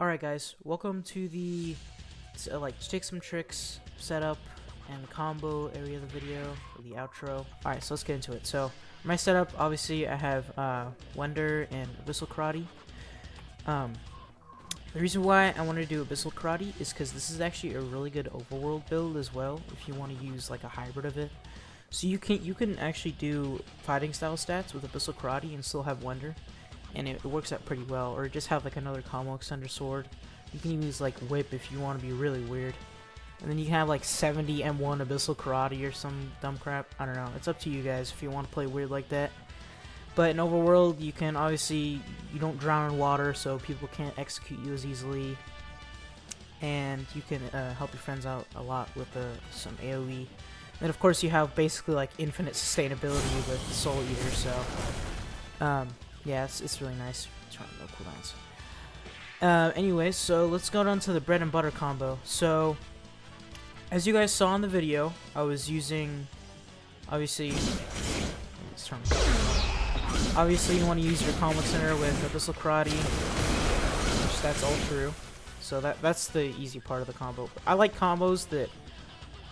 Alright guys, welcome to the Tick Some Tricks setup and combo area of the video, or the outro. Alright, so let's get into it. So, my setup, obviously I have Wender and Abyssal Karate. The reason why I wanted to do Abyssal Karate is because this is actually a really good overworld build as well, if you want to use like a hybrid of it. So you can actually do fighting style stats with Abyssal Karate and still have Wender. And it works out pretty well, or just have like another combo extender sword. You can use like whip if you want to be really weird, and then you can have like 70 M1 Abyssal Karate or some dumb crap. I don't know, it's up to you guys if you want to play weird like that. But in overworld, you can obviously, you don't drown in water, so people can't execute you as easily, and you can help your friends out a lot with some AoE. And of course you have basically like infinite sustainability with the Soul Eater, so yeah, it's really nice. Turn on no cooldowns. Anyways, so let's go down to the bread and butter combo. So, as you guys saw in the video, I was using, obviously, let's turn. Obviously, you want to use your combo center with Abyssal Karate, which that's all true. So that's the easy part of the combo. I like combos that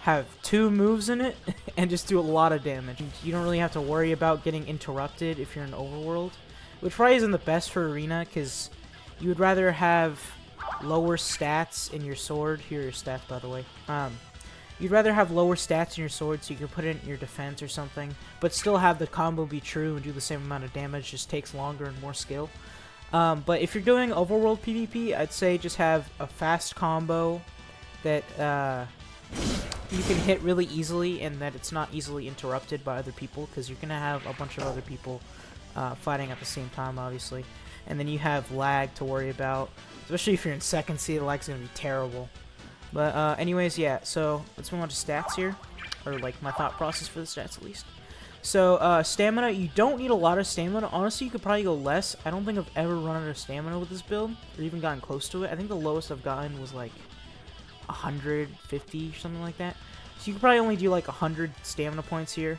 have 2 moves in it and just do a lot of damage. You don't really have to worry about getting interrupted if you're in overworld. Which probably isn't the best for arena, because you would rather have lower stats in your sword. Here are your stats, by the way. You'd rather have lower stats in your sword so you can put it in your defense or something, but still have the combo be true and do the same amount of damage, just takes longer and more skill. But if you're doing overworld PvP, I'd say just have a fast combo that you can hit really easily and that it's not easily interrupted by other people, because you're going to have a bunch of other people fighting at the same time, obviously. And then you have lag to worry about, especially if you're in second seed. The lag's gonna be terrible. But anyways, yeah, so let's move on to stats here, or like my thought process for the stats at least. So stamina, you don't need a lot of stamina. Honestly, you could probably go less. I don't think I've ever run out of stamina with this build, or even gotten close to it. I think the lowest I've gotten was like 150, something like that. So you could probably only do like 100 stamina points here.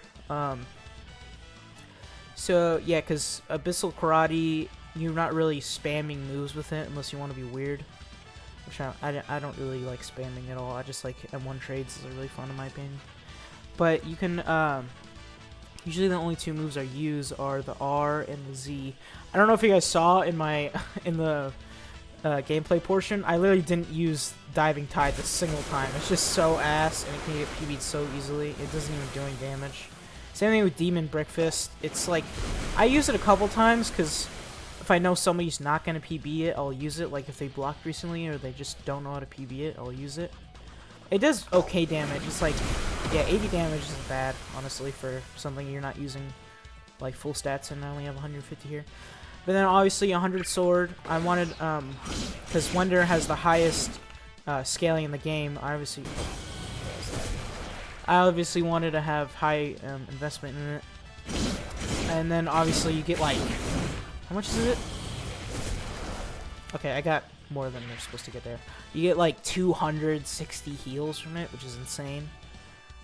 So, yeah, because Abyssal Karate, you're not really spamming moves with it unless you want to be weird. Which I don't really like spamming at all. I just like M1 trades. Those are really fun in my opinion. But you can, usually the only 2 moves I use are the R and the Z. I don't know if you guys saw in my, in the gameplay portion, I literally didn't use Diving Tide a single time. It's just so ass, and it can get PB'd so easily. It doesn't even do any damage. Same thing with Demon Brickfist. It's like, I use it a couple times because if I know somebody's not going to PB it, I'll use it. Like if they blocked recently or they just don't know how to PB it, I'll use it. It does okay damage. It's like, yeah, 80 damage isn't bad, honestly, for something you're not using like full stats, and I only have 150 here. But then obviously 100 sword. I wanted, because Wender has the highest scaling in the game, I obviously wanted to have high investment in it. And then obviously you get like, how much is it? Okay, I got more than they're supposed to get there. You get like 260 heals from it, which is insane.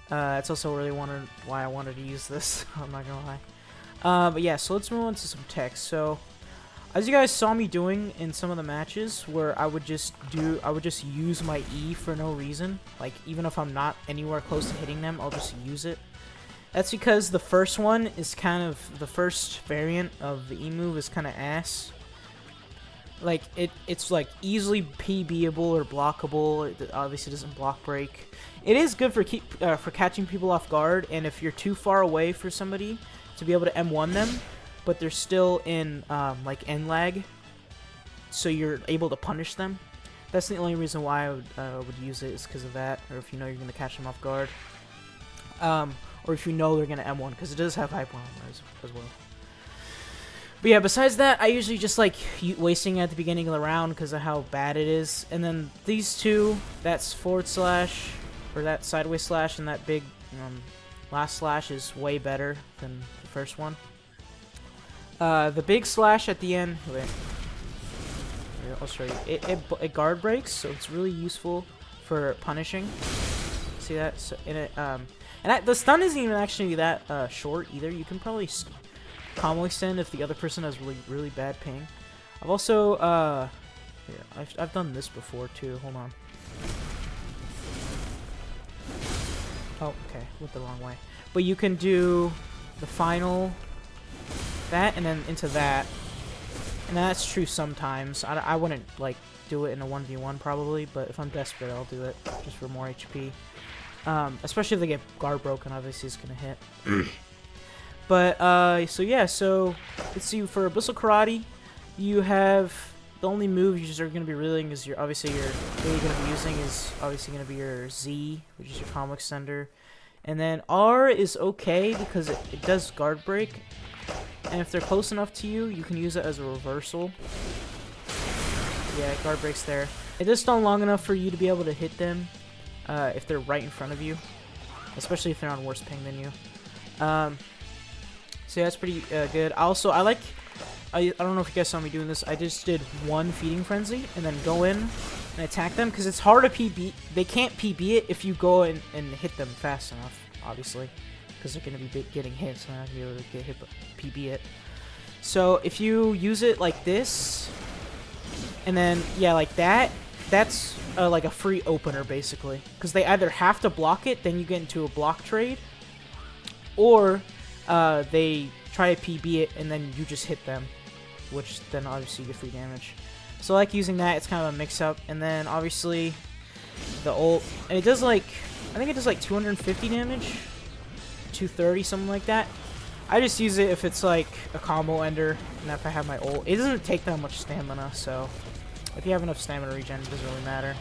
That's also really why I wanted to use this. I'm not gonna lie. But yeah, so let's move on to some text. So, as you guys saw me doing in some of the matches, where I would just use my E for no reason. Like, even if I'm not anywhere close to hitting them, I'll just use it. That's because the first one is kind of, the first variant of the E move is kind of ass. Like, it's like easily PBable or blockable. It obviously doesn't block break. It is good for catching people off guard, and if you're too far away for somebody to be able to M1 them, but they're still in like end lag, so you're able to punish them. That's the only reason why I would use it, is because of that, or if you know you're going to catch them off guard, or if you know they're going to M1, because it does have hyper armor as well. But yeah, besides that, I usually just like wasting it at the beginning of the round because of how bad it is. And then these 2, that's forward slash, or that sideways slash, and that big last slash is way better than the first one. The big slash at the end, wait, I'll show you. It guard breaks, so it's really useful for punishing. See that? So the stun isn't even actually that short either. You can probably combo extend if the other person has really bad ping. I've also Here, I've done this before too. Hold on. Oh, okay, went the wrong way. But you can do the final, that, and then into that. And that's true sometimes. I wouldn't, like, do it in a 1v1 probably, but if I'm desperate, I'll do it just for more HP. Especially if they get guard broken, obviously it's gonna hit. But, so yeah, so, let's see, for Abyssal Karate, you have, the only move you are going to be reeling is really going to be using is obviously going to be your Z, which is your combo extender. And then R is okay because it does guard break. And if they're close enough to you, you can use it as a reversal. Yeah, guard breaks there. It does stun long enough for you to be able to hit them if they're right in front of you. Especially if they're on worse ping than you. So yeah, that's pretty good. I don't know if you guys saw me doing this. I just did one feeding frenzy and then go in and attack them because it's hard to PB. They can't PB it if you go in and hit them fast enough, obviously, because they're going to be getting hit, so they're not going to be able to get hit, but PB it. So if you use it like this, and then yeah, like that, that's like a free opener basically, because they either have to block it, then you get into a block trade, or they try to PB it and then you just hit them, which then obviously you get free damage. So I like using that. It's kind of a mix-up. And then obviously the ult, and it does like, I think it does like 250 damage, 230, something like that. I just use it if it's like a combo ender and if I have my ult. It doesn't take that much stamina, so if you have enough stamina regen, it doesn't really matter.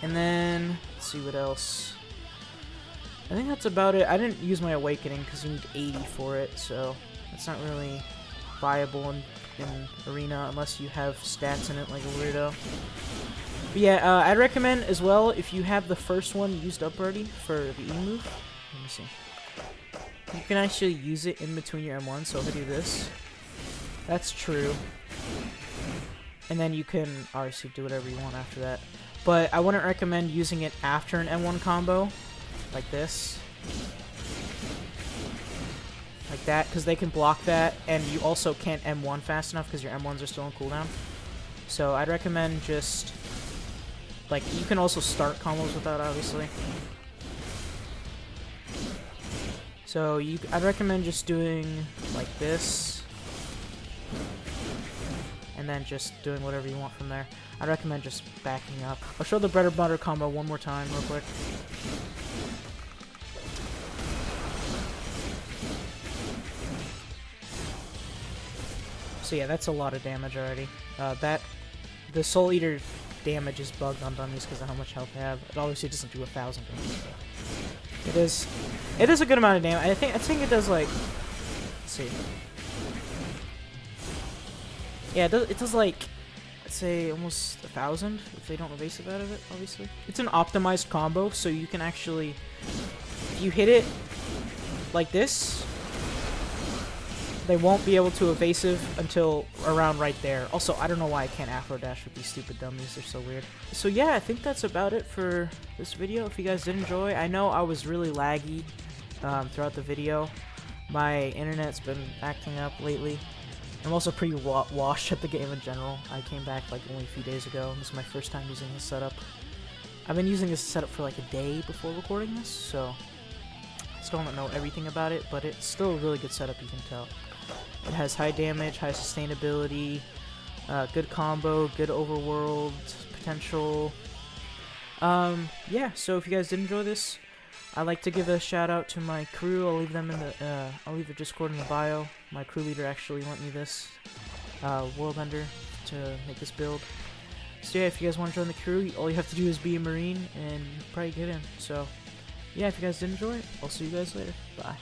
And then let's see what else. I think that's about it. I didn't use my Awakening because you need 80 for it, so it's not really viable in Arena unless you have stats in it like a weirdo. But yeah, I'd recommend as well, if you have the first one used up already for the E move. Let me see. You can actually use it in between your M1, so if I do this, that's true. And then you can obviously do whatever you want after that. But I wouldn't recommend using it after an M1 combo. Like this. Like that, because they can block that, and you also can't M1 fast enough because your M1s are still on cooldown. So I'd recommend just, like, you can also start combos with that, obviously. So I'd recommend just doing like this, and then just doing whatever you want from there. I'd recommend just backing up. I'll show the bread and butter combo one more time real quick. So yeah, that's a lot of damage already. The Soul Eater damage is bugged on dummies because of how much health they have. It obviously doesn't do 1,000 damage. It is a good amount of damage. I think it does like, let's see. Yeah, it does like, let's say almost 1,000 if they don't evasive out of it. Obviously, it's an optimized combo, so you can actually, if you hit it like this, they won't be able to evasive until around right there. Also, I don't know why I can't Afro dash with these stupid dummies. They're so weird. So yeah, I think that's about it for this video. If you guys did enjoy, I know I was really laggy throughout the video. My internet's been acting up lately. I'm also pretty washed at the game in general. I came back like only a few days ago. This is my first time using this setup. I've been using this setup for like a day before recording this, so I still don't know everything about it, but it's still a really good setup, you can tell. It has high damage, high sustainability, good combo, good overworld potential. Yeah, so if you guys did enjoy this, I'd like to give a shout out to my crew. I'll leave them in the I'll leave the Discord in the bio. My crew leader actually lent me this world ender to make this build. So yeah, if you guys want to join the crew, all you have to do is be a Marine and you probably get in. So yeah, if you guys did enjoy it, I'll see you guys later. Bye.